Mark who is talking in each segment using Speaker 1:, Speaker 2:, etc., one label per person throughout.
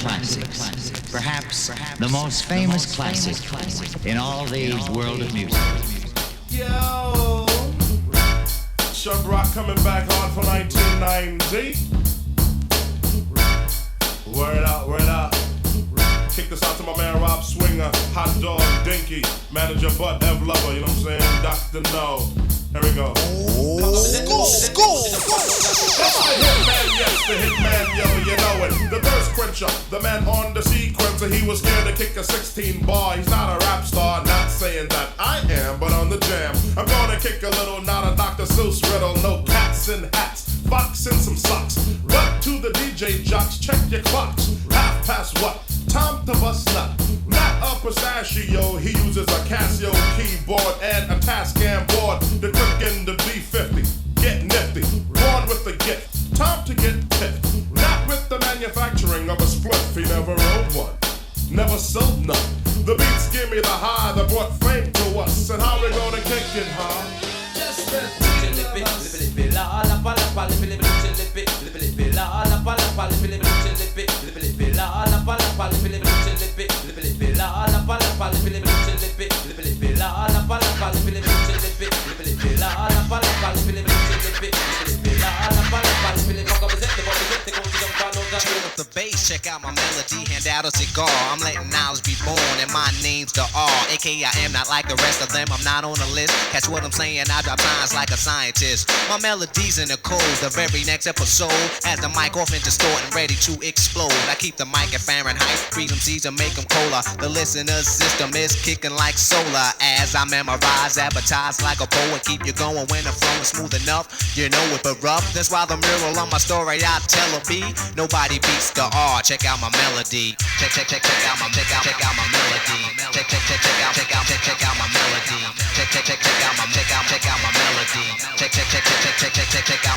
Speaker 1: classics. Perhaps the most famous classic in all the world of music.
Speaker 2: Yo, Chubb Rock coming back hard for 1990. Word out, word out. Kick this out to my man Rob Swinger, Hot Dog Dinky, Manager Bud Ev Lover, you know what I'm saying? Dr. No. Here we go.
Speaker 3: School.
Speaker 2: That's the hitman, yes, the hitman, yo, you know it. The thirst quencher, the man on the sequencer. He was scared to kick a 16 bar. He's not a rap star, not saying that I am, but on the jam, I'm gonna kick a little, not a Dr. Seuss riddle. No cats in hats, fox in some socks. But to the DJ jocks, check your clocks. 1/2 what? Time to bust nut. Not a pistachio, he uses a Casio keyboard and a Tascam board. The click in the B50, get nifty. Born with the gift, time to get tipped. Not with the manufacturing of a spliff, he never wrote one, never sold none. The beats give me the high that brought fame to us. And how we gonna kick it, huh? Just the
Speaker 4: the bass, check out my melody, hand out a cigar. I'm letting knowledge be born, and my name's the R. A.K.A. I am not like the rest of them, I'm not on the list. Catch what I'm saying, I drop signs like a scientist. My melody's in the code, the very next episode has the mic off and distorting, ready to explode. I keep the mic at Fahrenheit, freedom seas and make them colder. The listener system is kicking like solar. As I memorize, advertise like a poet, keep you going when the flow is smooth enough. You know it, but rough. That's why the mural on my story I tell a B. Nobody beats the R. Check out my melody. Check out my melody. Check out my melody. Check out my melody. Check out my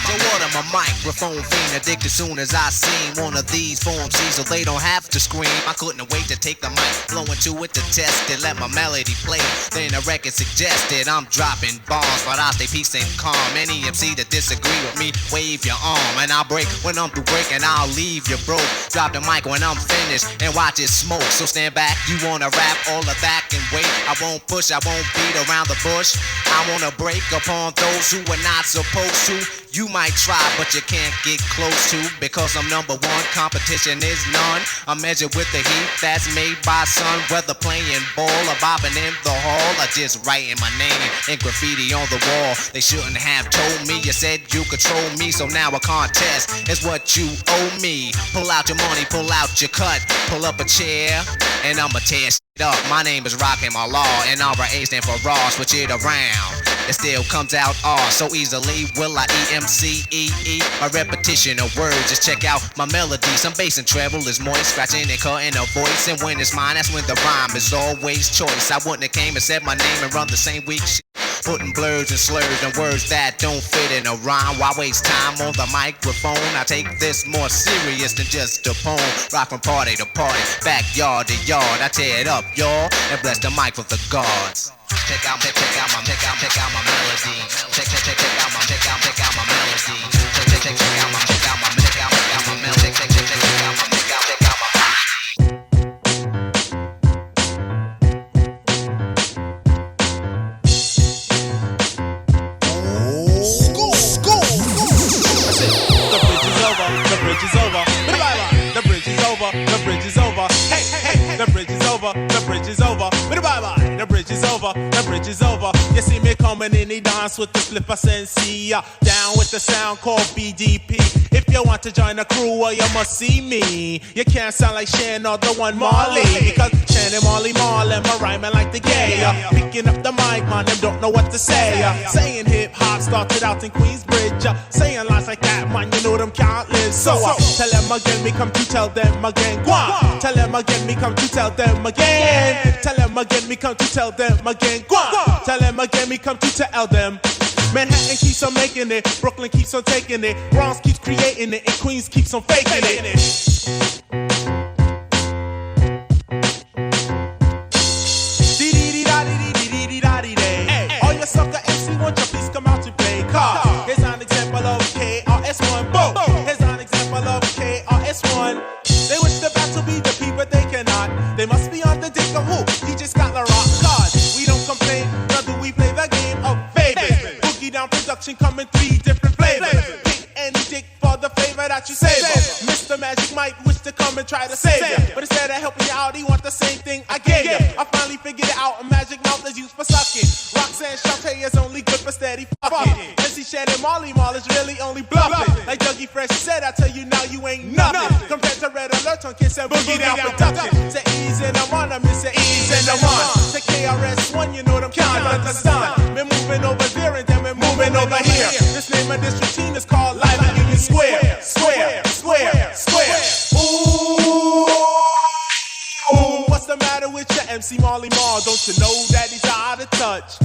Speaker 4: so what am a microphone fiend addicted soon as I seen one of these forms so they don't have to scream. I couldn't wait to take the mic, blow into it to test it, let my melody play. Then the record suggested I'm dropping bombs, but I stay peace and calm. Any MC that disagree with me, wave your arm, and I'll break when I'm through breaking. I'll leave you broke. Drop the mic when I'm finished and watch it smoke. So stand back, you wanna rap, all of that can wait. I won't push, I won't beat around the bush. I wanna break upon those who are not supposed to. You might try, but you can't get close to, because I'm number one, competition is none. I'm measured with the heat that's made by sun. Whether playing ball or bobbing in the hall, or just writing my name in graffiti on the wall. They shouldn't have told me, you said you control me, so now a contest is what you owe me. Pull out your money, pull out your cut, pull up a chair, and I'ma tear shit up. My name is Rockin' My Law, and R.A. stand for Raw, switch it around. It still comes out R so easily. Will I E-M-C-E-E? A repetition of words, just check out my melody. Some bass and treble is moist, scratching and cutting a voice. And when it's mine, that's when the rhyme is always choice. I wouldn't have came and said my name and run the same weak shit, putting blurs and slurs and words that don't fit in a rhyme. Why waste time on the microphone? I take this more serious than just a poem. Rock from party to party, backyard to yard. I tear it up, y'all, and bless the mic with the gods. Check out my melody. Check out my melody. Check out my melody. Check out my melody.
Speaker 3: School. The bridge is over. Bye-bye. The bridge is over. The bridge is over. Hey. The bridge is over. The bridge is over. Bye-bye. The bridge is over. The bridge is over. You see me coming in the dance with the slipper sensei. Down with the sound called BDP. If you want to join the crew, well, you must see me. You can't sound like Shan or the one Marley, because Shan and Marley Marlin, my rhyming like the gay. Picking up the mic, man, them don't know what to say. Saying hip hop started out in Queensbridge. Saying lines like that, man, you know them can't live. So tell them again, me come to tell them again. Go on. Tell them again, me come to tell them again. Tell them again, me come to tell them again. Go on. Tell them again, me come to tell them. Manhattan keeps on making it, Brooklyn keeps on taking it, Bronx keeps creating it, and Queens keeps on faking it. Hey, all your sucker MC, won't you please come out to play? Cause here's an example of KRS-One. Boom. Here's an example of KRS-One. They wish the battle be production come in 3 different flavors. Pick and dick for the flavor that you savor. Mr. Magic might wish to come and try to save ya, but instead of helping you out, he want the same thing I gave ya. I finally figured it out, a magic mouth is used for sucking. Roxanne Shante is only good for steady fucking. Missy Shed and Marley Marl is really only bluffing. Like Dougie Fresh said, I tell you now you ain't nothing. Compared to Red Alert on Kiss and Boogie Down Production. Say ease and I'm on, I miss say ease and I'm on. Say KRS-One, you know them can't understand. We're moving over there and then we're moving over here. This name of this routine is called Live at Union Square. Square, square, square. Ooh, what's the matter with your MC Marley Marl? Don't you know that he's out of touch?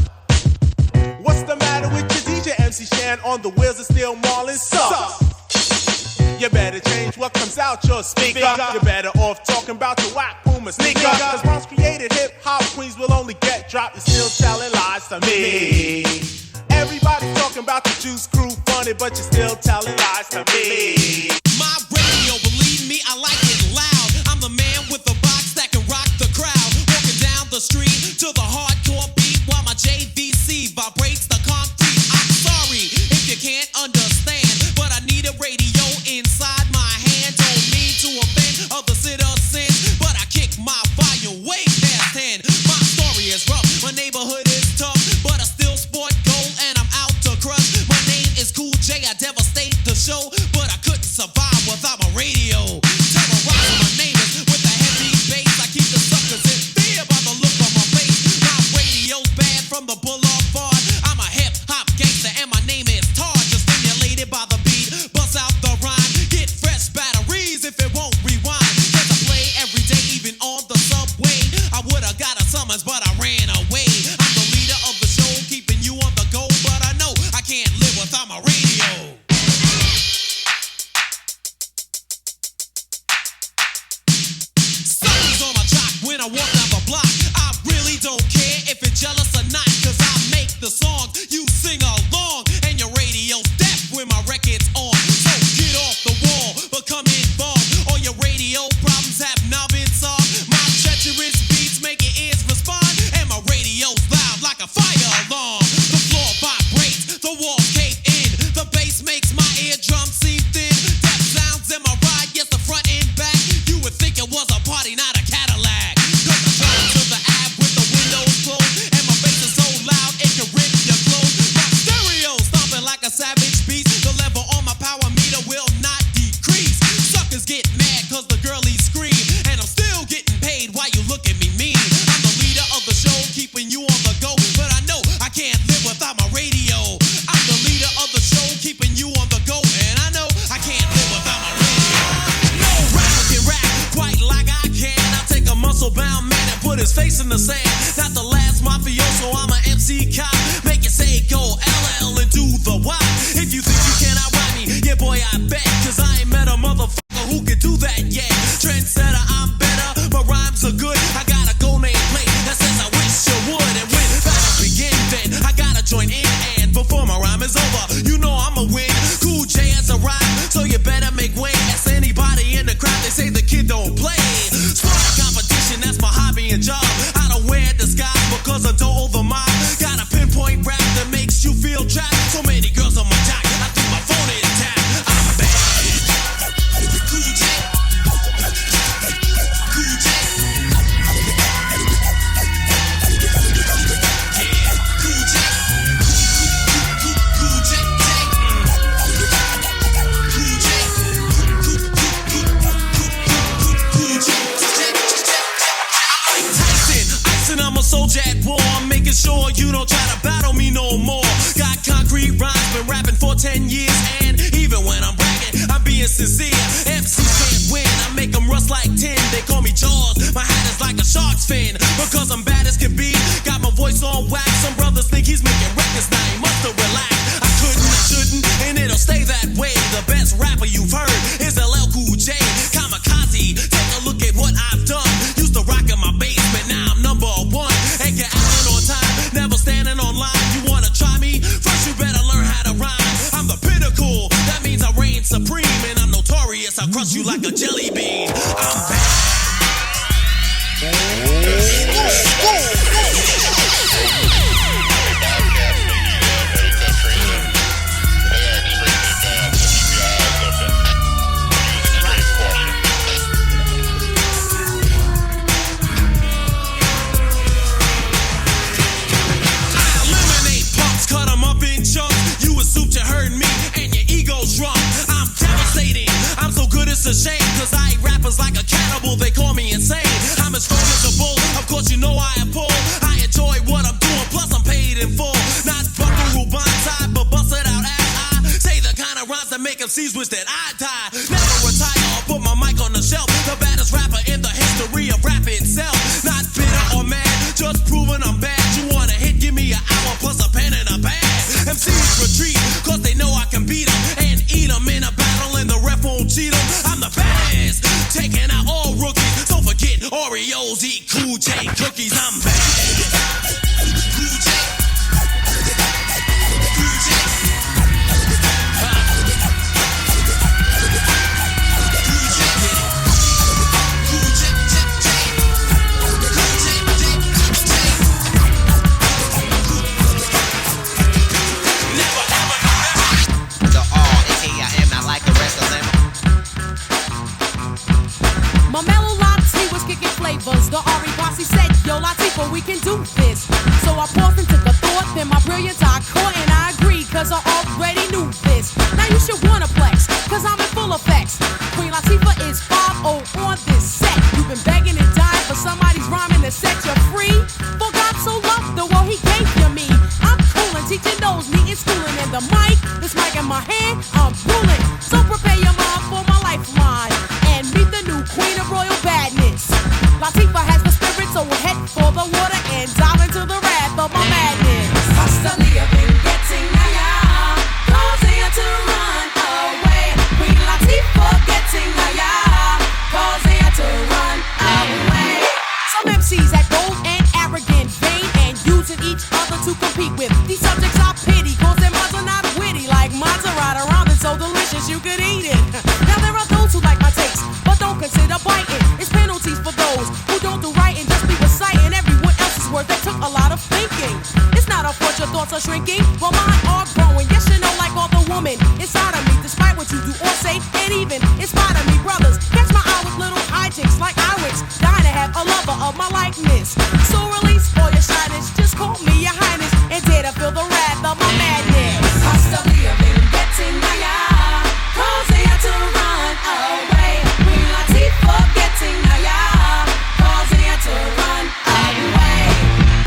Speaker 3: What's the matter with your DJ MC Shan? On the wheels of steel Marlin sucks. You better change what comes out your speaker. You're better off talking about your whack boomer sneaker. Cause once created hip-hop queens will only get dropped. You're still telling lies to me. Everybody's talking about the Juice Crew funny, but you're still telling lies to me.
Speaker 5: My radio, believe me, I like it loud. I'm the man with the box that can rock the crowd. Walking down the street to the hardcore beat while my JVC vibrates the concrete. I'm sorry if you can't understand, but I need a radio inside my hand. Don't mean to offend other citizens, but I kick my volume way past 10. My story is rough, my neighborhood is tough, but I still sport gold and I'm out to crush. My name is Cool J, I devastate the show, but I couldn't survive without my radio. Terrorizing my neighbors with a heavy bass. I keep the suckers in fear by the look on my face. My radio's bad from the boulevard. I'm a hip-hop gangster and my name is Tar. Just stimulated by the beat, bust out the rhyme. Get fresh batteries if it won't rewind. Cause I play every day, even on the subway. I would've got a summons, but I ran away. I'm the leader of the show, keeping you on the go, but I know I can't live without my radio. Something's on my jock when I walk down the block. I really don't care if you're jealous or not, cause I make the song, you sing along, and your radio's deaf when my record's on. So get off the wall, become involved. All your radio problems have now been solved. My treacherous beats make your ears respond, and my radio's loud like a fire alarm. The floor vibrates, the walls cave in, the bass makes my eardrum seem thin. Deaf sounds in my ride, yes, the front and back. You would think it was a party, not a Cadillac. Cause I drive to the Ave with the windows closed, and my bass is so loud it can rip your clothes. My stereo stomping like a savage beast. The level on my power meter will not decrease. Suckers get mad cause the girlies scream, and I'm still getting paid while you look at me mean. I'm the leader of the show, keeping you on the go, but I know I can't live without my radio. I'm the leader of the show, keeping you on the go, and I know I can't live without my radio. No rapper can rap quite like I can. I take a muscle-bound man and put his face in the sand. Not the last mafioso, I'm a MC cop. Make it say go LL and do the Y. If you think you cannot rhyme me, yeah boy I bet, cause I ain't met a motherfucker who can do that yet. Trendsetter, I'm better, my rhymes are good. I got a gold name plate that says I wish you would. And when battle begin, then I gotta join in. And before my rhyme is over, you know I'ma win. Cool J has arrived, so you better make way. Ask anybody in the crowd, they say the kid don't play. Sport competition, that's my hobby and job. I don't wear disguise because I don't owe the mob. Got a pinpoint rap that makes you feel trapped. So many girls on my jock, I think my phone is tapped. I'm bad. Cool J. Cool J. Yeah, Cool J. Cool J. Cool J. I'm like Tyson, icing, I'm a soldier at war. I'm making sure you don't try to battle me no more. Got concrete rhymes, been rapping for 10 years, and even when I'm bragging, I'm being sincere. MCs can't win, I make them rust like tin. They call me Jaws, my hat is like a shark's fin. Because I'm bad as can be, got my voice on wax. Some brothers think he's making records, now he must have relaxed. I couldn't, I shouldn't, and it'll stay that way. The best rapper you've heard is LL Cool J. Kamikaze, take a look at what I've done. Used to rock in my basement, now I'm number one. And get out on time, never standing on line. You wanna try me? First you better learn how to rhyme. I'm the pinnacle, that means I reign supreme. And I'm notorious, I'll crush you like a jelly bean. I'm back. MCs wish that I die. Never retire or put my mic on the shelf. The baddest rapper in the history of rap itself. Not bitter or mad, just proving I'm bad. You want a hit, give me an hour plus a pen and a bag. MCs retreat, cause they know I can beat them and eat them in a battle and the ref won't cheat them. I'm the baddest, taking out all rookies. Don't forget Oreos, eat Cool J cookies. I'm bad. Cool J. Cool J.
Speaker 6: My MELLO.D.ROSE, he was kicking flavors. The Ari Bossy said, yo, Latifah, we can do this. So I paused and took a thought, then my brilliance I caught and I agreed, cause I already knew this. Now you should wanna flex, cause I'm in full effects. Queen Latifah is 5-0 on this set. You've been begging and dying for somebody's rhyming to set you free. For God so loved the world he gave you me. I'm coolin', teaching those needing schooling in the mic. This mic in my hand, I'm ruling. So prepare your mind for my lifeline. And meet the new queen of royal badness. Latifah has the spirit, so we'll head for the water and dive into the wrath of my madness. Constantly I've been getting higher, causing her to run away. Queen Latifah getting higher, causing her to run away. Some MCs act bold and arrogant, vain, and using each other to compete with. These subjects I pity, cause their minds are not witty. Like Maserati around it so delicious you could eat it. Now there are those who like my taste, but don't consider biting. It's penalties for those who don't do right and just be reciting everyone else's words that took a lot of thinking. It's not a fault your thoughts are shrinking, but mine are growing. Yes, you know, like all the woman inside of me, despite what you do or say, and even in spite of me, brothers. Catch my eye with little hijinks like Iwix, dying to have a lover of my likeness. So release all your shyness, just call me your highness, and dare to feel the wrath of my madness. Constantly I've been getting higher, causing her to run away. Queen Latifah getting higher, causing her to run away.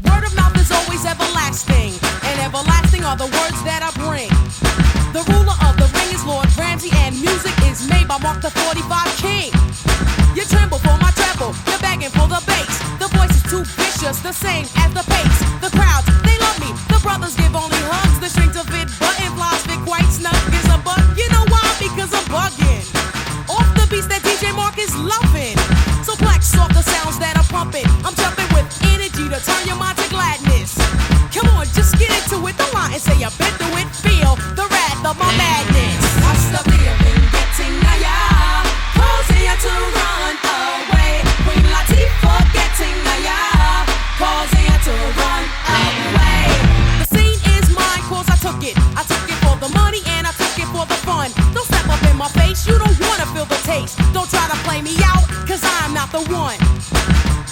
Speaker 6: Word of mouth is always everlasting, and everlasting are the words that I bring. The ruler of the ring is Lord Ramsey, and music is made by Mark the 45 King. You tremble for my treble, you're begging for the bass. The voice is too vicious, the same as the pace. The crowds, they love me, the brothers give only hugs. The strings of it button flies fit quite snug as a bug. You know why? Because I'm bugging off the beats that DJ Mark is loving. So flex off the sounds that I'm pumping. I'm jumping with energy to turn your mind to gladness. Come on, just get into it, don't lie and say I've been through it. Feel the wrath of my madness. I'm stubborn, I've been getting higher, causing her to run away. Queen Latifah getting higher, causing her to run away. The scene is mine, cause I took it. I took it for the money and I took it for the fun. Don't step up in my face, you don't wanna feel the taste. Don't try to play me out, cause I'm not the one.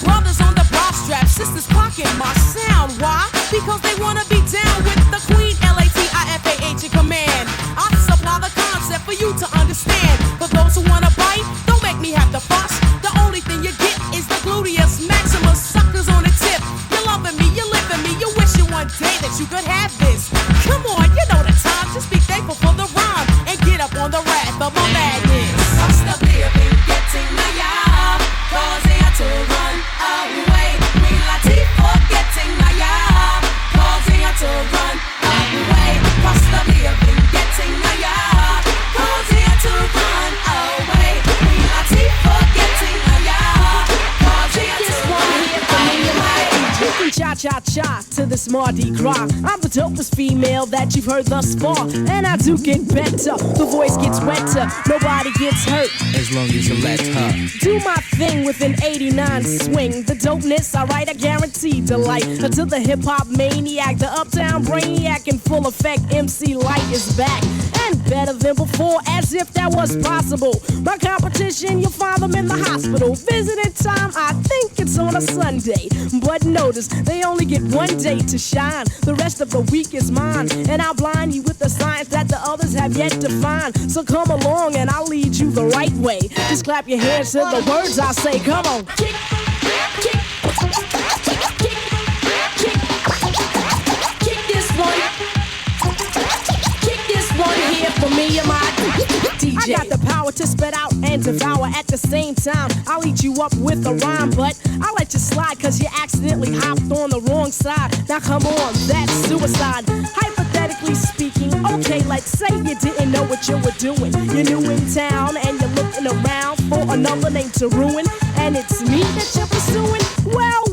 Speaker 6: Brothers on the bra strap, sisters clocking my sound. Why? Because they wanna be down with the queen, Latifah in command. I supply the concept for you to understand. For those who wanna bite, don't make me have to fuss. The only thing you get is the gluteus maximus. Suckers on the tip, you're loving me, you're living me. You wish you one day that you could have this. Come on, you know the time, just be thankful for the rhyme and get up on the wrath of my madness. I'm stuck here, been getting higher, causing her to run away. Queen Latifah getting higher, causing her to run away. Constantly I've been getting higher, causing her to run away. Queen Latifah getting higher, causing her to run away.
Speaker 7: Cha-cha-cha to this Mardi Gras. I'm the dopest female that you've heard thus far, and I do get better. The voice gets wetter, nobody gets hurt
Speaker 8: as long as you let her
Speaker 7: do my thing with an 89 swing. The dopeness, alright, I guarantee delight. To the hip-hop maniac, the uptown brainiac in full effect, MC Light is back, and better than before, as if that was possible. My competition, you'll find them in the hospital. Visiting time, I think it's on a Sunday, but notice they only get one day to shine. The rest of the week is mine, and I'll blind you with the science that the others have yet to find. So come along and I'll lead you the right way. Just clap your hands to the words I say. Come on. Kick, kick, kick this one. Kick this one here for me and my
Speaker 6: DJ.
Speaker 7: I got the power to spit out and devour at the same time. I'll eat you up with a rhyme, but I'll let you slide cause you accidentally hopped on the wrong side. Now come on, that's suicide. Hypothetically speaking, okay, like say you didn't know what you were doing. You're new in town and you're looking around for another name to ruin. And it's me that you're pursuing? Well,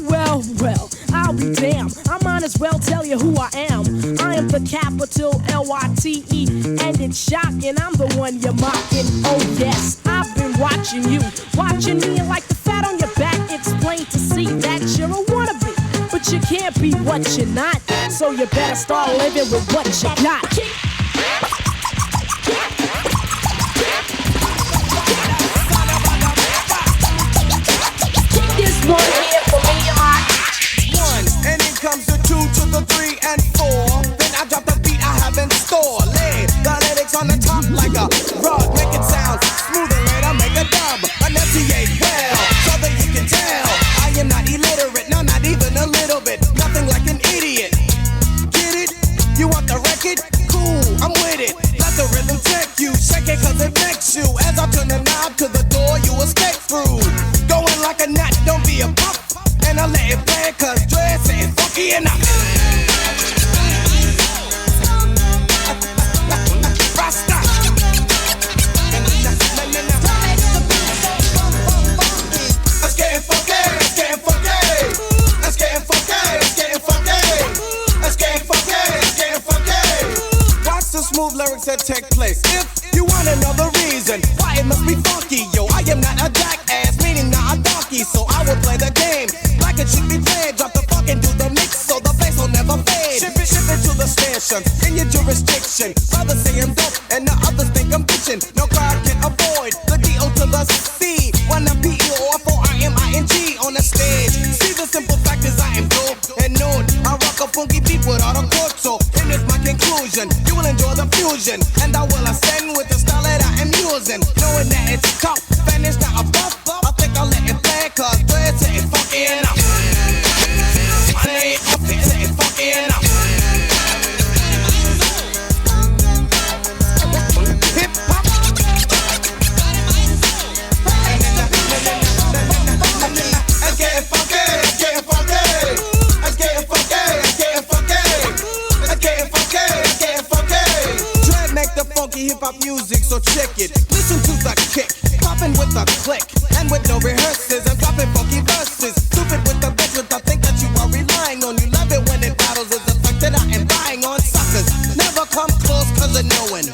Speaker 7: I'll be damned. I might as well tell you who I am. I am the capital L-Y-T-E, and it's shocking. I'm the one you're mocking. Oh yes, I've been watching you, watching me, and like the fat on your back, it's plain to see that you're a wannabe. But you can't be what you're not, so you better start living with what you got. This one here for me and my
Speaker 8: and then comes the 2 to the 3 and 4. Then I drop the beat I have in store. Lay the lyrics on the top like a rug, make it sound smooth and later make a dub. Enunciate well, so that you can tell I am not illiterate, no, not even a little bit. Nothing like an idiot. Get it? You want the record? Cool, I'm with it. Let the rhythm take you, shake it cause it makes you. As I turn the knob to the door, you escape through. Going like a gnat, don't be a pup. And I let it play cause dress ain't funky enough. Rasta. Let's get funky, let's get funky. Let's get funky, let's get funky. Let's get funky, let's get funky. Watch the smooth lyrics that take place. If you want another reason why it must be funky, yo, I am not a jackass, meaning not a donkey, so I will play the game like it should be played. Drop the funk and do the mix so the bass will never fade. Ship it to the station in your jurisdiction. Brothers say I'm dope and the others think I'm bitchin'. No crowd can avoid the D.O. to the C. When I'm P-E-O-F-O-R-M-I-N-G on the stage. See the simple fact is I am dope and known. I rock a funky beat without a chord, so in this my conclusion, you will enjoy the fusion, and I will ascend with the style that I am using. Knowing that it's tough and it's not a buff, I think I'll let it play cause dreads ain't funky enough. My name ain't funky enough. Hip hop. Let's get funky, let's get funky. Let's get funky, let's get funky. Let's get funky, let's get funky. Dread make the funky hip hop music, so check it. Listen to the kick, popping with a click, and with no rehearsals, I'm dropping funky verses. Stupid with the bitch with the think that you are relying on. You love it when it battles is the fact that I am buying on suckers. Never come close cause of knowing.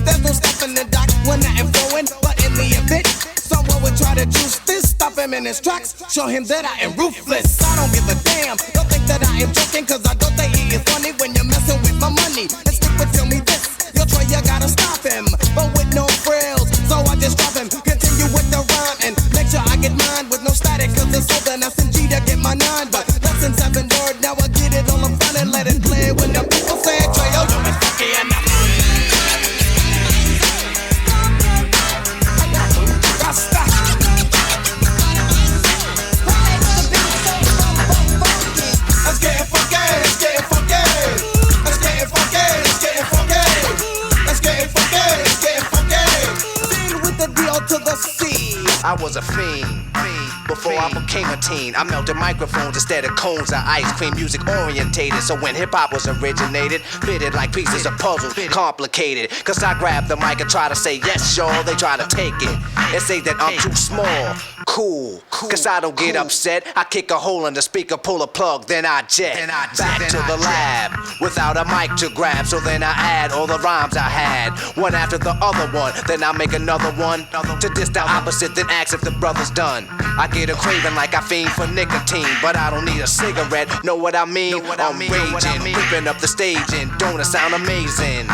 Speaker 8: There's no stopping the doc when I am flowing, but in the event someone would try to juice this, stop him in his tracks, show him that I am ruthless. I don't give a damn, don't think that I am joking, cause I don't think he is funny when you're messing with my money. And stick with tell me this, you'll try, you gotta stop him, but with no frills, so I just drop him. Continue with the rhyme and make sure I get mine with no static, cause it's so the SMG to get my 9, but lessons haven't heard, now I get it all up front and let it play. When the people say, Trey, yo, you been funky enough. Rasta. Let's get funky, let's get funky. Let's get funky, let's get funky. Let's get funky, let's get funky. Deal with the D.O. to the C.
Speaker 4: I was a fiend before I became a teen. I melted microphones instead of cones of ice cream. Music orientated, so when hip-hop was originated, fitted like pieces of puzzle, complicated. Cause I grab the mic and try to say yes, y'all. They try to take it and say that I'm too small. Cool, cause I don't get upset. I kick a hole in the speaker, pull a plug, then I jet back to the lab without a mic to grab. So then I add all the rhymes I had, one after the other one. Then I make another one to diss the opposite, then ask if the brother's done. I get a craving like I fiend for nicotine, but I don't need a cigarette. Know what I mean? I'm raging, ripping up the stage, and don't it sound amazing?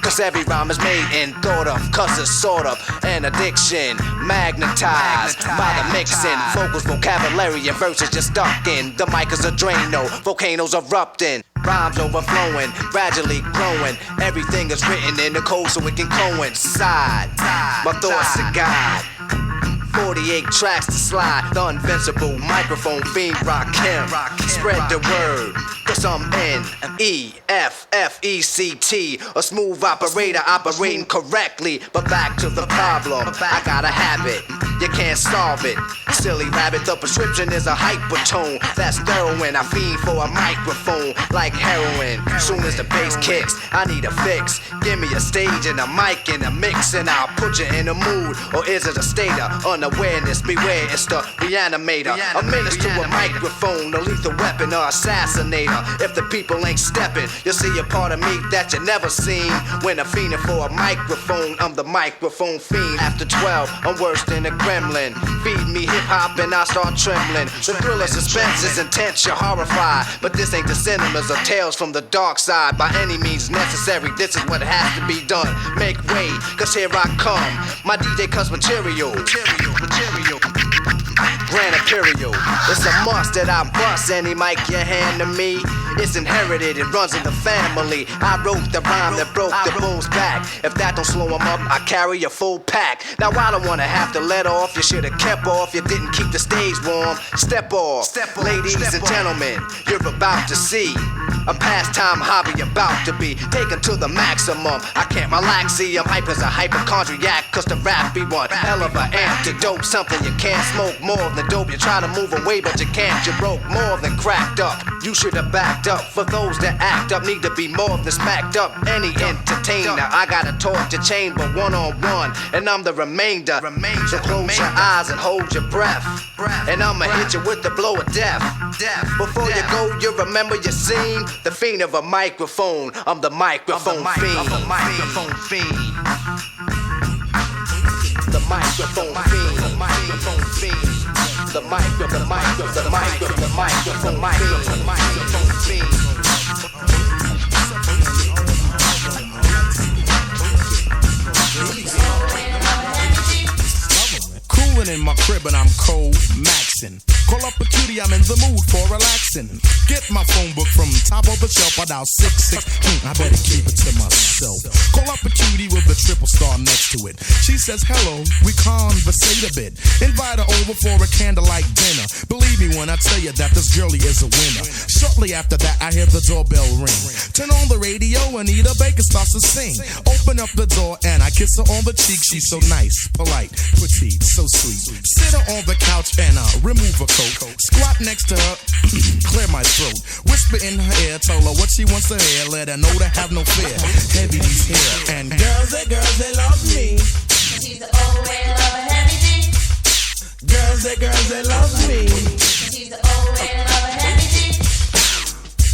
Speaker 4: Cause every rhyme is made and thought of, cause it's sort of an addiction, magnetized by the mixing. Vocals, vocabulary, and verses just stuck in. The mic is a Drano, volcanoes erupting, rhymes overflowing, gradually growing. Everything is written in the code so it can coincide. My thoughts to God. 48 tracks to slide. The invincible microphone fiend Rakim. Spread the word, cause I'm N-E-F-F-E-C-T. A smooth operator operating correctly. But back to the problem, I got a habit, you can't solve it. Silly rabbit, the prescription is a hypertone. That's heroin, I fiend for a microphone like heroin. Soon as the bass kicks, I need a fix. Give me a stage and a mic and a mix, and I'll put you in a mood. Or is it a state of unawareness? Beware, it's the reanimator. A menace to a microphone, a lethal weapon or assassinator. If the people ain't stepping, you'll see a part of me that you never seen. When I'm fiending for a microphone, I'm the microphone fiend. After 12, I'm worse than a gremlin. Feed me hip-hop and I start trembling. The thrill of suspense is intense, you're horrified. But this ain't the cinemas or tales from the dark side. By any means necessary, this is what has to be done. Make way, cause here I come. My DJ cuts material. Grand Imperial. It's a must that I bust any mic you hand to me. It's inherited, it runs in the family. I wrote the rhyme that broke the bull's back. If that don't slow him up, I carry a full pack. Now I don't wanna have to let off. You should've kept off, you didn't keep the stage warm. Step off, ladies and gentlemen, you're about to see a pastime hobby about to be taken to the maximum. I can't relax, see I'm hype as a hypochondriac. Cause the rap be one hell of an antidote. Something you can't smoke more than dope. You try to move away but you can't. You broke more than cracked up. You should have backed up. For those that act up need to be more than smacked up. Any entertainer, I got a torch to chamber one-on-one, and I'm the remainder. So close your eyes and hold your breath, and I'ma hit you with the blow of death. Before you go, you remember your scene. The fiend of a microphone. I'm the microphone fiend. The microphone fiend. The microphone fiend. The microphone fiend. The microphone fiend.
Speaker 9: Coolin' in my crib and I'm cold maxin'. Call up a cutie, I'm in the mood for relaxing. Get my phone book from top of the shelf, I dial 66. I better keep it to myself. Call up a cutie with a triple star next to it. She says hello, we conversate a bit. Invite her over for a candlelight dinner. Believe me when I tell you that this girlie is a winner. Shortly after that, I hear the doorbell ring. Turn on the radio, Anita Baker starts to sing. Open up the door and I kiss her on the cheek. She's so nice, polite, petite, so sweet. Sit her on the couch and remove her coat. Squat next to her, clear my throat. Whisper in her ear, tell her what she wants to hear. Let her know to have no fear. Heavy D's here and girls, they love me.
Speaker 10: She's the old way love a heavy D.
Speaker 9: Girls, they love me.
Speaker 10: She's the old way love a heavy D.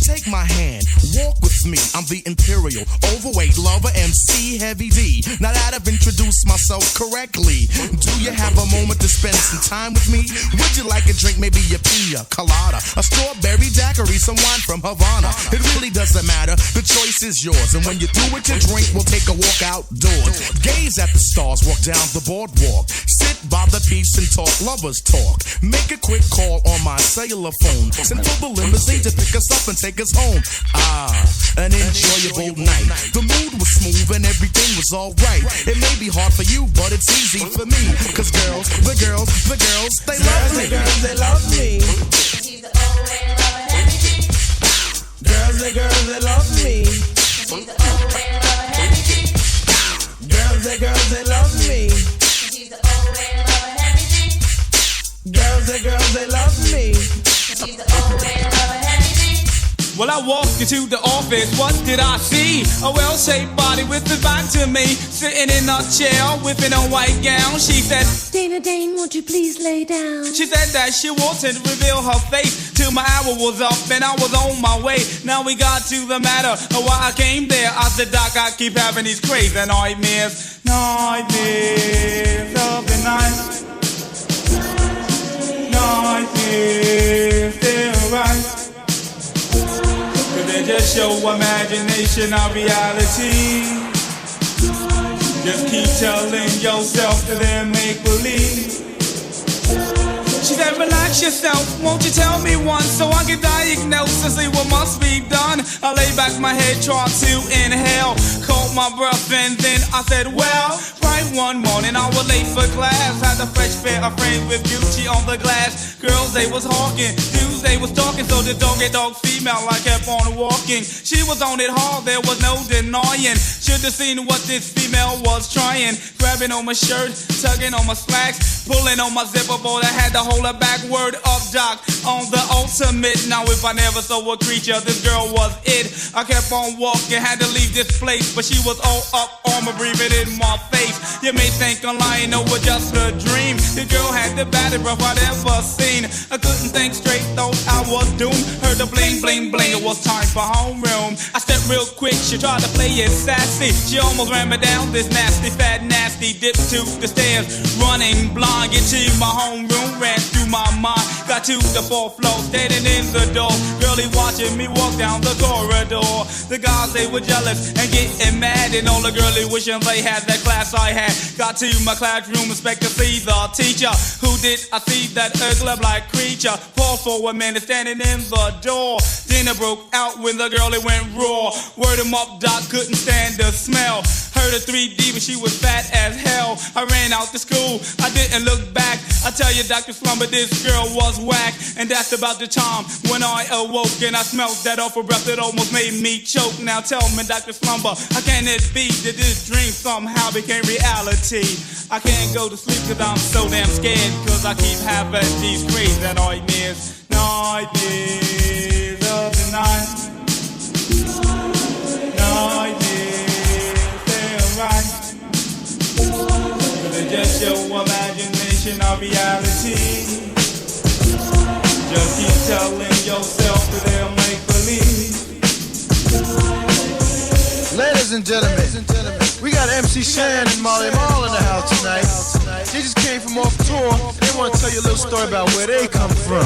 Speaker 9: Take my hand, walk with me. I'm the imperial, overweight lover, MC Heavy D. Now that I've introduced myself correctly, do you have a moment to spend some time with me? Would you like a drink, maybe a pina colada, a strawberry daiquiri, some wine from Havana? It really doesn't matter, the choice is yours. And when you're through with your drink, we'll take a walk outdoors. Gaze at the stars, walk down the boardwalk. Sit by the beach and talk lovers talk. Make a quick call on my cellular phone. Send for the limousine to pick us up and take us home. An enjoyable night. The mood was smooth and everything was alright. It may be hard for you, but it's easy for me. Cause girls, the girls, they love me. Girls, they love me.
Speaker 10: She's the old way love a heavy D.
Speaker 9: Girls, they love me.
Speaker 10: She's the old way love a heavy D.
Speaker 9: Girls, they love me.
Speaker 10: She's the old way love a heavy D.
Speaker 9: Girls, they love me.
Speaker 10: She's the old way love a heavy D.
Speaker 5: Well, I walked into the office, what did I see? A well-shaped body with his back to me, sitting in a chair with a white gown. She said,
Speaker 10: Dana Dane, won't you please lay down?
Speaker 5: she said that she wanted to reveal her face till my hour was up and I was on my way. Now we got to the matter of why I came there. I said, Doc, I keep having these crazy nightmares. Nightmares of the night. Nightmares, they're right. They just show imagination of reality. Just keep telling yourself that they're make-believe. She said, relax yourself, won't you tell me once so I can diagnose and see what must be done. I lay back my head, try to inhale. Call
Speaker 11: caught my breath and then I said, well, right one morning I was late for class. Had a fresh pair of frames with Gucci on the glass. Girls, they was hawking, dudes, they was talking. So the dog female, I kept on walking. She was on it hard, there was no denying. Should've seen what this female was trying. Grabbing on my shirt, tugging on my slacks, pulling on my zipper board. I had to hold her back. Word up, doc, on the ultimate. Now if I never saw a creature, this girl was it. I kept on walking, had to leave this place, but she was all up on me, breathing in my face. You may think I'm lying, no, it was just a dream. The girl had the baddest breath I'd ever seen. I couldn't think straight, thought I was doomed. Heard the bling, bling, bling, it was time for homeroom. I stepped real quick, she tried to play it sassy. She almost ran me down this nasty, fat, nasty. Dipped to the stairs, running blind. Get to my homeroom, ran through my mind. Got to the fourth floor, standing in the door. Girlie watching me walk down the corridor. The guys, they were jealous and getting mad, and all the girlie wishing they had that class I had. Got to my classroom, expect to see the teacher. Who did I see that ugly black creature? Paused for a minute, standing in the door. Dinner broke out when the girlie went raw. Word him up, doc, couldn't stand the smell. Heard her 3D, but she was fat as hell. I ran out to school, I didn't look back. I tell you, Dr. Slumber, this girl was whack. And that's about the time when I awoke and I smelled that awful breath that almost made me choke. Now tell me, Dr. Slumber, how can it be that this dream somehow became reality? I can't go to sleep cause I'm so damn scared, cause I keep having these crazy nightmares. Nightmares of the night. Nightmares, they're right. Cause it's just your imagination of reality. Just keep telling yourself that they'll make believe.
Speaker 12: Ladies and gentlemen, we got MC Shan and Molly Mall in the house tonight. They just came from off tour. They want to tell you a little story about where they come from.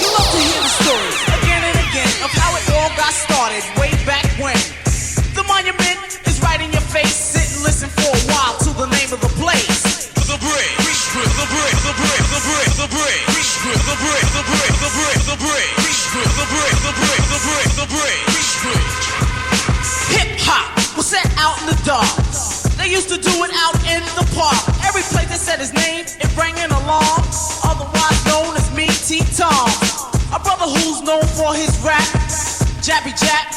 Speaker 13: You love to hear the stories again and again of how it all got started way back when. The monument is right in your face. Sit and listen for a while to the name of the place. The brick, the brick, the brick, the brick, the brick, the brick, the brick, the brick, the brick, the brick, the brick, the brick, the brick. Hip hop was set out in the dark. They used to do it out in the park. Every place that said his name, it rang an alarm. Otherwise known as Me T Tom. A brother who's known for his rap, Jabby Jap.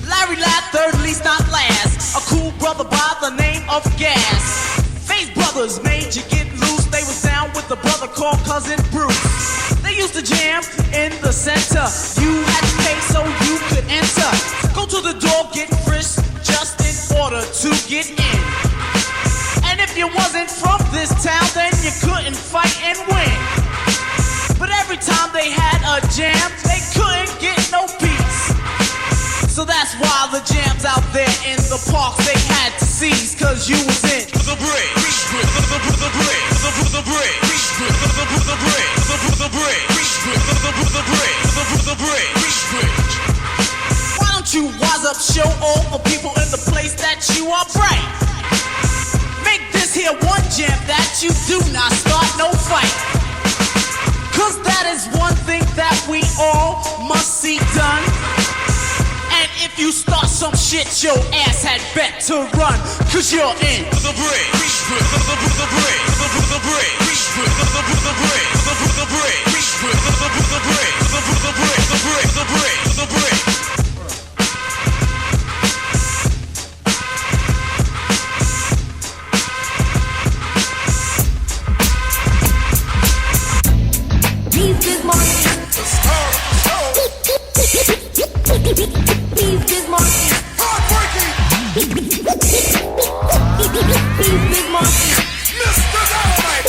Speaker 13: Larry Ladd, third least not last. A cool brother by the name of Gas. Face Brothers made you get loose. They was down with a brother called Cousin Bruce. They used to jam in the center. You had to pay so you could enter. Go to the door, get frisked just in order to get in. And if you wasn't from this town, then you couldn't fight and win. But every time they had a jam, they couldn't get no peace. So that's why the jams out there in the parks they had to seize, cause you was in the break, the break, the break, the break, the break, the break. Why don't you wise up, show all the people in the place that you are bright? Make this here one jam that you do not start no fight. Cause that is one thing that we all must see done. And if you start some shit, your ass had bet to run, cause you're in the break, the break, the break, the break, the break, the break, the break, the break.
Speaker 10: These big monkeys. These big monkeys. Heartbreaking. These big monkeys. Mr. Dynamite.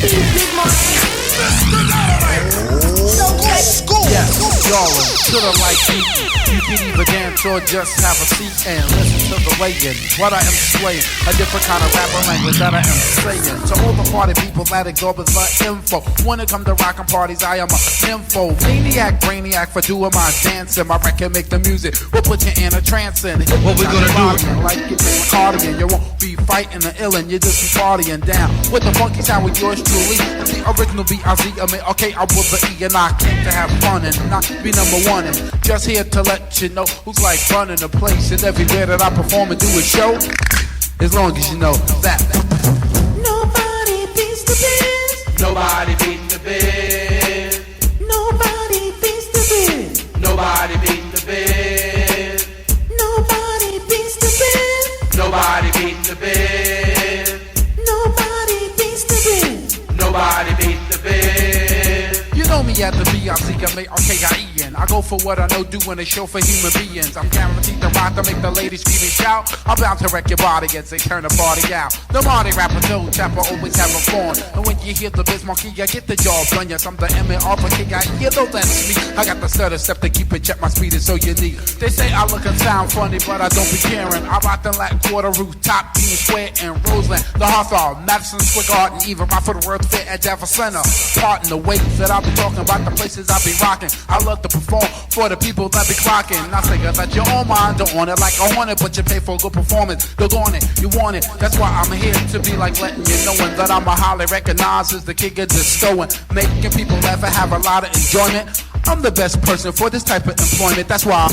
Speaker 10: These big monkeys. Mr. Dynamite.
Speaker 12: Let's go. Yes, y'all to the like beat. You can either dance or just have a seat and listen to the weighing. What I am slaying, a different kind of rapper language that I am saying. To all the party people, let it go with the info. When it come to rockin' parties, I am a nympho. Maniac, brainiac for doing my dancing. My record make the music, we'll put you in a trance. And what we gonna do? Like you play accordion, you won't be fighting the ill and you just be partying down with the funky sound with yours truly. The original B.I.Z. I mean, okay, I will the E and I came to have fun and not be number one. And just here to let you know who's like running the place and everywhere that I perform and do a show. As long as you know that
Speaker 10: nobody beats the biz.
Speaker 12: Nobody beats the biz.
Speaker 10: Nobody beats the biz.
Speaker 12: Nobody beats the biz.
Speaker 10: Nobody beats the biz.
Speaker 12: Nobody beats the biz.
Speaker 10: Nobody beats the biz.
Speaker 12: Nobody beats the biz. You know me at the B.I.Z.K.I.E.N. I go for what I know, doing a show for human beings. I'm guaranteed to rock to make the ladies scream and shout. I'm bound to wreck your body as they turn the party out. The Marty rapper, no tapper, always having fun. And when you hear the biz monkey, I get the job done. Yes, I'm the M.A.R. for K.I.E. You know that's me. I got the stutter step to keep it check. My speed is so unique. They say I look and sound funny, but I don't be caring. I rock the Latin Quarter, Rooftop, Union Square, and Roseland. The Hawthorne, Madison Square Garden, even right for the World Fair at Jefferson Center. Part in the ways that I be talking about, the places I be rocking. I love to perform for the people that be clocking. I say that your own mind don't want it like I want it, but you pay for a good performance. Look on it, you want it. That's why I'm here to be like letting you knowing that I'm a highly recognized as the king of discoing, making people laugh and have a lot of enjoyment. I'm the best person for this type of employment. That's why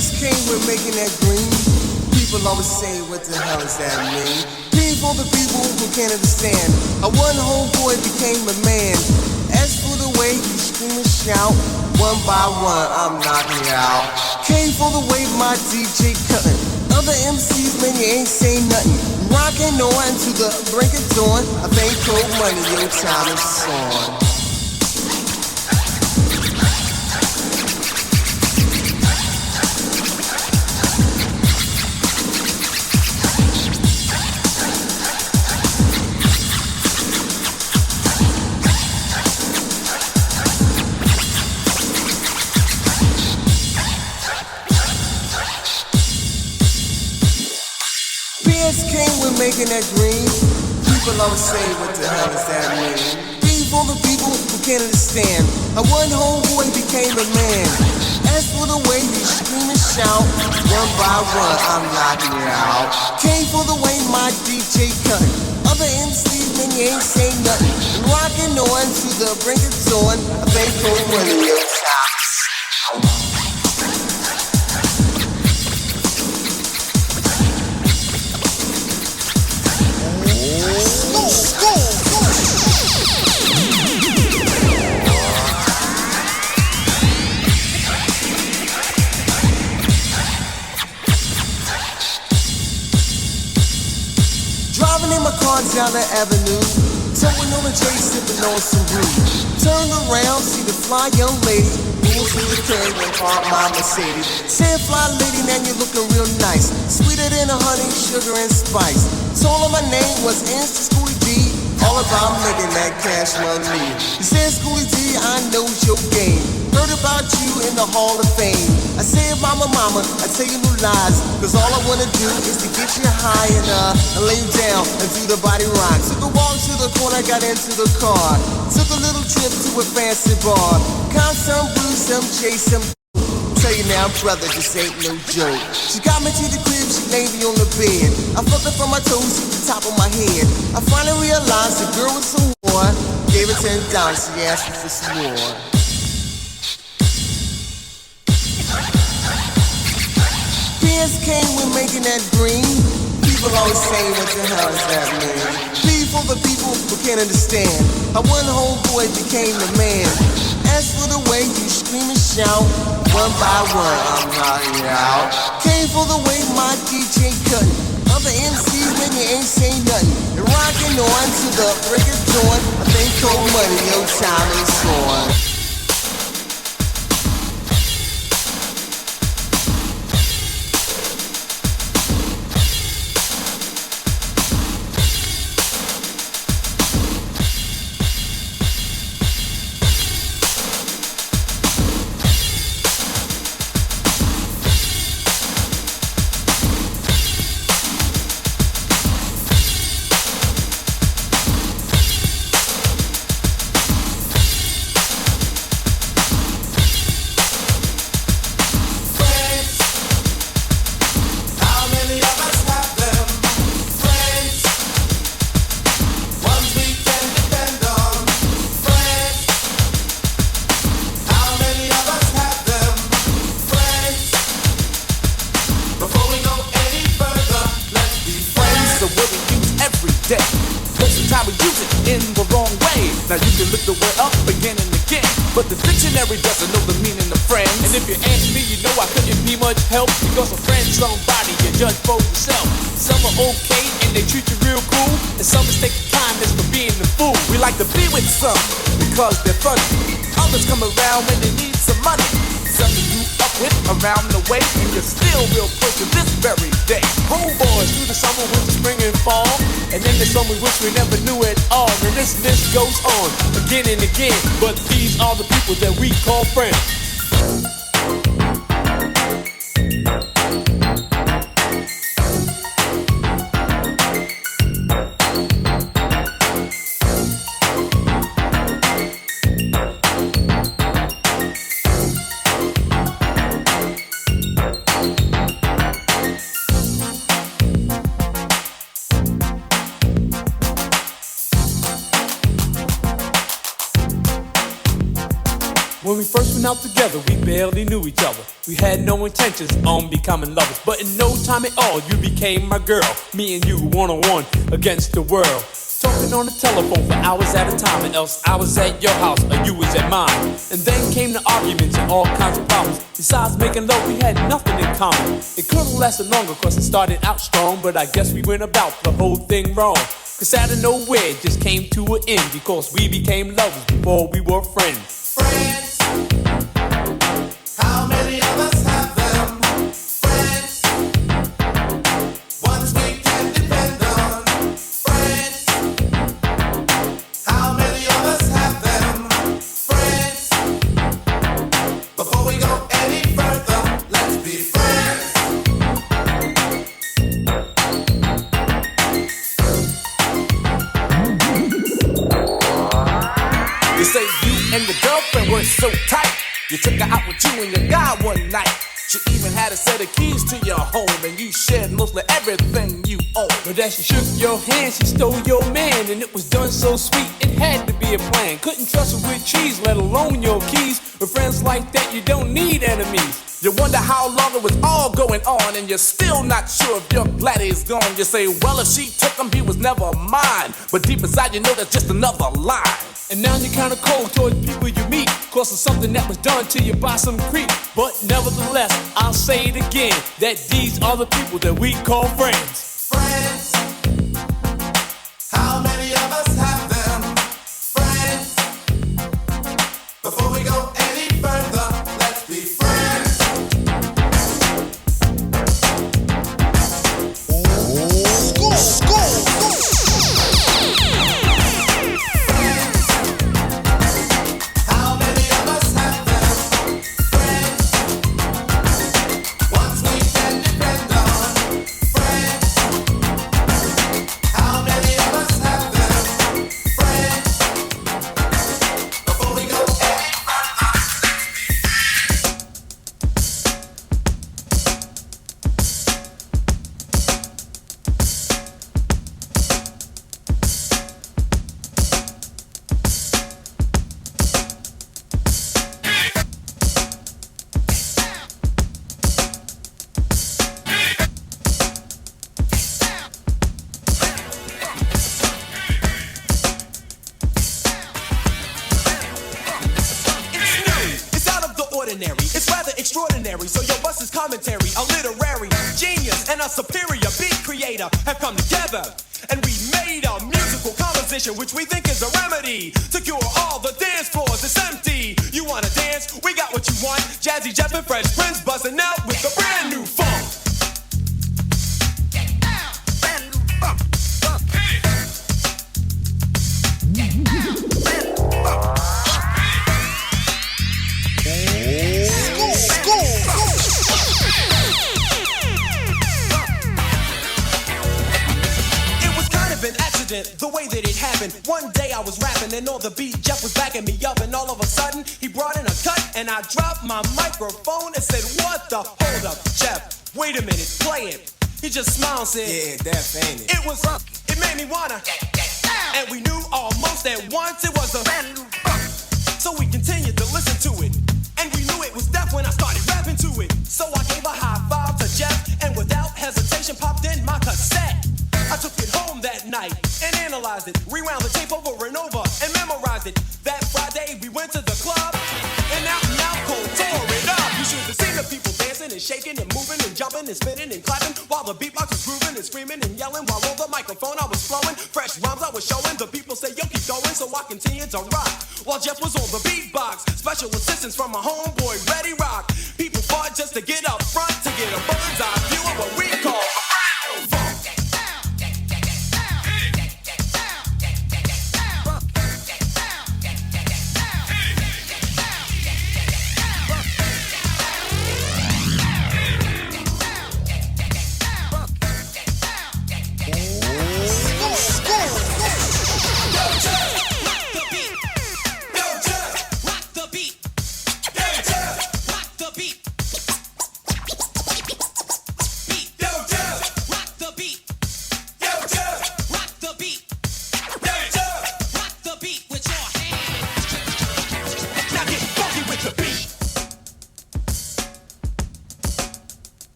Speaker 8: PSK, we're making that green. People always say, what the hell does that mean? Green for the people who can't understand. A one homeboy became a man. As for the way you scream and shout, one by one I'm knocking you out. Came for the way my DJ cutting. Other MCs, man, you ain't saying nothing. Rocking on to the break of dawn. I think cold money, your time is on. PSK, we're making that green. People always say, what the hell does that mean? Green for the people who can't understand. A one homeboy became a man. As for the way you scream and shout, one by one I'm knocking you out. Came for the way my DJ cut. Other MCs, man, you ain't saying nothing. Rocking on to the brink of dawn. I think cold money, your time. Driving in my car down the avenue, towing on the J, sipping on some brew. Turned around, see the fly young lady, moving through the curb and park my Mercedes. Said, fly lady, man, you're looking real nice, sweeter than a honey, sugar and spice. Told her my name was Insta Schoolie D, all about making that cash money. He said, Schoolie D, I know your game. Heard about you in the Hall of Fame. I said, mama, I tell you no lies, cause all I wanna do is to get you high and lay you down and do the body rock. Took a walk to the corner, got into the car. Took a little trip to a fancy bar. Got some brew, some chase, some. Tell you now, brother, this ain't no joke. She got me to the crib, she laid me on the bed. I fucked her from my toes to the top of my head. I finally realized the girl was some more. Gave her $10, she asked me for some more. PSK, we're making that green. People always say, what the hell does that mean? P for the people who can't understand. How one homeboy became a man. As for the way you scream and shout, one by one I'm knocking you out. Came for the way my DJ cut. Other MCs, man, you ain't saying nothing. You're rocking on to the break of dawn. I think cold money, your time is on.
Speaker 14: Now you can look the word up again and again, but the dictionary doesn't know the meaning of friends. And if you ask me, you know I couldn't be much help, because a friend's somebody you judge for yourself. Some are okay and they treat you real cool, and some mistake kindness for being the fool. We like to be with some because they're funny. Others come around when they need some money. Some of you up with around the way, and you're still real close to this very day. Homeboys through the summer, winter, spring, and fall, and then there's some we wish we never knew at all. And this list goes on again and again, but these are the people that we call friends. When we first went out together, we barely knew each other. We had no intentions on becoming lovers, but in no time at all, you became my girl. Me and you one-on-one against the world. Talking on the telephone for hours at a time, and else I was at your house or you was at mine. And then came the arguments and all kinds of problems. Besides making love, we had nothing in common. It could've lasted longer cause it started out strong, but I guess we went about the whole thing wrong. Cause out of nowhere it just came to an end because we became lovers before we were friends.
Speaker 8: Friends, how many of us have them? Friends, ones we can depend on. Friends, how many of us have them? Friends, before we go any further, let's be friends.
Speaker 14: You say you and the girlfriend were so tight. You took her out with you and your guy one night. She even had a set of keys to your home, and you shared mostly everything you own. But as she shook your hand, she stole your man, and it was done so sweet, it had to be a plan. Couldn't trust her with cheese, let alone your keys. With friends like that, you don't need enemies. You wonder how long it was all going on, and you're still not sure if your laddie's gone. You say, well, if she took him, he was never mine. But deep inside, you know that's just another lie. And now you're kinda cold towards people you meet, cause of something that was done to you by some creep. But nevertheless, I'll say it again, that these are the people that we call friends.
Speaker 8: Friends, how many of us have them? Friends, before we go any further, let's be friends. How many of us have them? Friends, ones we can depend on. Friends, how many of us have them? Friends, before we go any
Speaker 13: It's out of the ordinary, it's rather extraordinary. So your bus is commentary, a literary genius and a superior beat creator have come together, and we made a musical composition which we think is a remedy to cure all the dance floors. It's empty. You wanna dance? We got what you want. Jazzy Jeff and Fresh Prince buzzing out with a brand new funk. It was kind of an accident, the way that it happened. One day I was rapping and on the beat Jeff was backing me up, and all of a sudden he brought in a cut and I dropped my microphone and said, what the? Hold up, Jeff, wait a minute, play it. He just smiled and said, yeah, that's ain't it. It made me wanna, and we knew almost at once it was a brand new funk. So we continued to listen to it, and we knew it was deaf when I started rapping to it. So I gave a high five to Jeff, and without hesitation popped in my cassette. I took it home that night and analyzed it, rewound the tape over and over and memorized it. That Friday we went to the club and out cold tore it up. You should have seen the people dancing and shaking and moving and jumping and spinning and clapping while the beatbox was grooving and screaming and yelling while on the microphone I was flowing. Fresh rhymes I was showing. The people say, yo, keep going, so I continued to rock while Jeff was on the beatbox. Special assistance from my homeboy Reddy Rock. People fought just to get up front to get a bird's eye view of what we call a brand new funk. Rock the beat.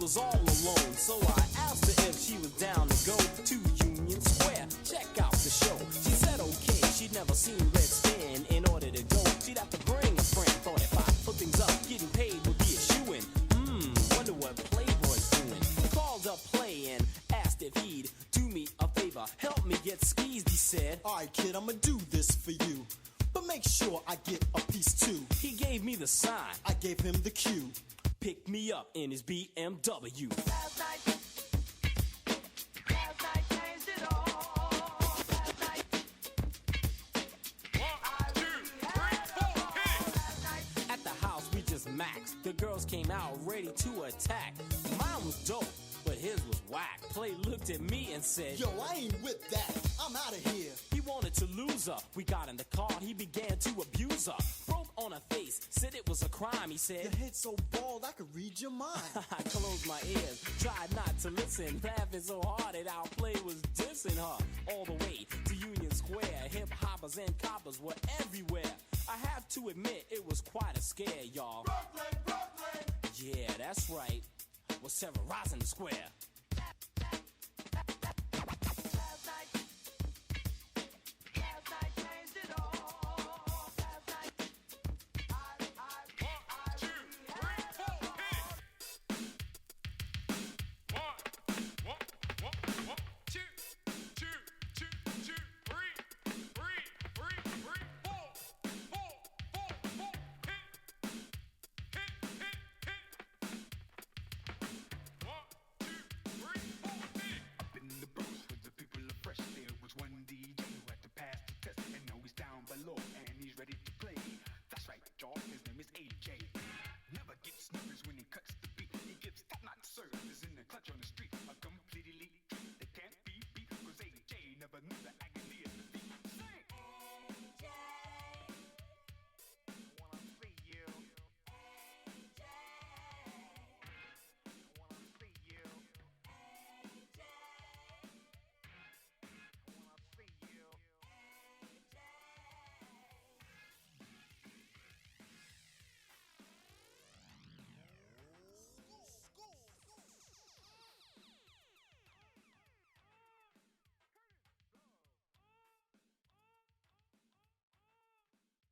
Speaker 15: was all alone, so I asked her if she was down to go to Union Square, check out the show. She said okay, she'd never seen Red Stan. In order to go, she'd have to bring a friend. Thought if I put things up, getting paid would be a shoo-in. Wonder what Playboy's doing. Called up Play and asked if he'd do me a favor, help me get skeezed, he said.
Speaker 16: Alright kid, I'ma do this for you, but make sure I get a piece too.
Speaker 15: He gave me the sign,
Speaker 16: I gave him the cue.
Speaker 15: Picked me up in his BMW.
Speaker 10: Last night changed it all. Last night.
Speaker 11: 1, 2, 3, 4, hit it!
Speaker 15: At the house we just maxed. The girls came out ready to attack. Mine was dope, but his was whack. Play looked at me and said,
Speaker 16: Yo, I ain't with that, I'm out of here.
Speaker 15: He wanted to lose her. We got in the car, he began to abuse her. Broke on her face, said it was a crime, he said.
Speaker 16: Your head's so bald I could read your mind.
Speaker 15: I closed my ears, tried not to listen, laughing so hard that our play was dissing her. All the way to Union Square, hip hoppers and coppers were everywhere. I have to admit, it was quite a scare, y'all.
Speaker 10: Brooklyn, Brooklyn.
Speaker 15: Yeah, that's right. Was terrorizing the square.